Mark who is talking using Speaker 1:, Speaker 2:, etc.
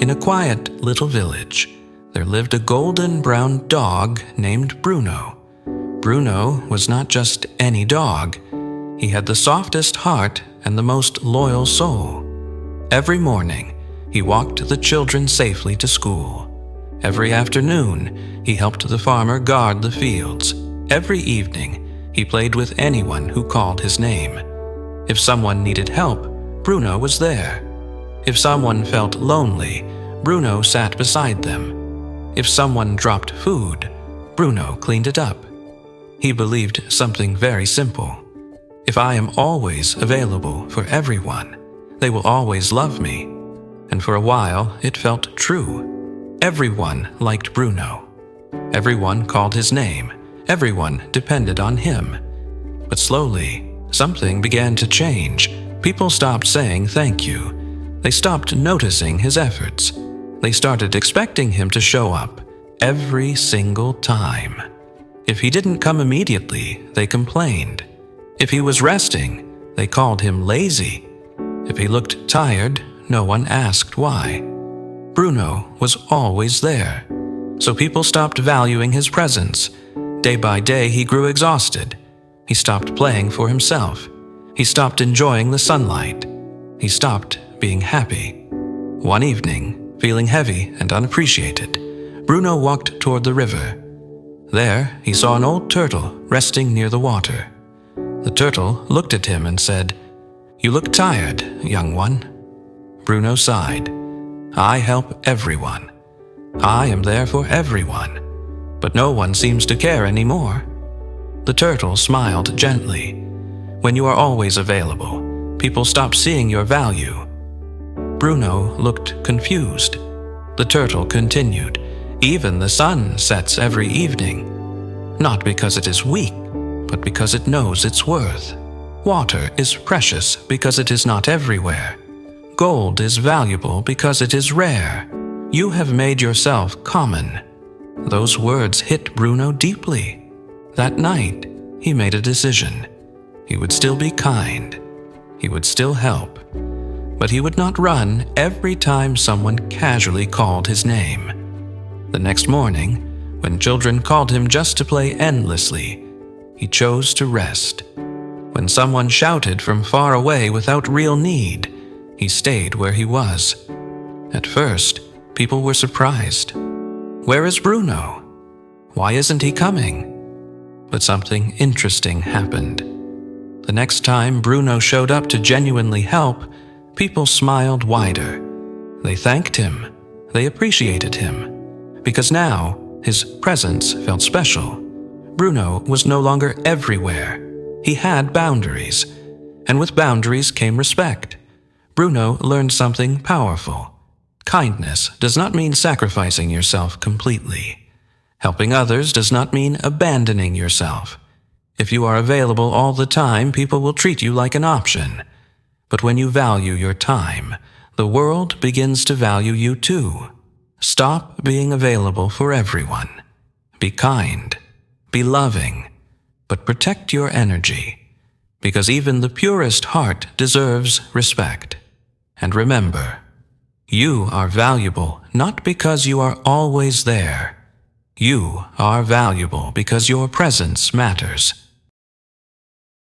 Speaker 1: In a quiet little village, there lived a golden brown dog named Bruno. Bruno was not just any dog. He had the softest heart and the most loyal soul. Every morning, he walked the children safely to school. Every afternoon, he helped the farmer guard the fields. Every evening, he played with anyone who called his name. If someone needed help, Bruno was there. If someone felt lonely, Bruno sat beside them. If someone dropped food, Bruno cleaned it up. He believed something very simple. If I am always available for everyone, they will always love me. And for a while, it felt true. Everyone liked Bruno. Everyone called his name. Everyone depended on him. But slowly, something began to change. People stopped saying thank you. They stopped noticing his efforts. They started expecting him to show up every single time. If he didn't come immediately, they complained. If he was resting, they called him lazy. If he looked tired, no one asked why. Bruno was always there, so people stopped valuing his presence. Day by day, he grew exhausted. He stopped playing for himself. He stopped enjoying the sunlight. He stopped being happy. One evening, feeling heavy and unappreciated, Bruno walked toward the river. There, he saw an old turtle resting near the water. The turtle looked at him and said, "You look tired, young one." Bruno sighed. "I help everyone. I am there for everyone. But no one seems to care anymore." The turtle smiled gently. "When you are always available, people stop seeing your value." Bruno looked confused. The turtle continued, "Even the sun sets every evening. Not because it is weak, but because it knows its worth. Water is precious because it is not everywhere. Gold is valuable because it is rare. You have made yourself common." Those words hit Bruno deeply. That night, he made a decision. He would still be kind. He would still help. But he would not run every time someone casually called his name. The next morning, when children called him just to play endlessly, he chose to rest. When someone shouted from far away without real need, he stayed where he was. At first, people were surprised. Where is Bruno? Why isn't he coming? But something interesting happened. The next time Bruno showed up to genuinely help, people smiled wider. They thanked him. They appreciated him. Because now, his presence felt special. Bruno was no longer everywhere. He had boundaries. And with boundaries came respect. Bruno learned something powerful. Kindness does not mean sacrificing yourself completely. Helping others does not mean abandoning yourself. If you are available all the time, people will treat you like an option. But when you value your time, the world begins to value you too. Stop being available for everyone. Be kind. Be loving. But protect your energy. Because even the purest heart deserves respect. And remember, you are valuable not because you are always there. You are valuable because your presence matters.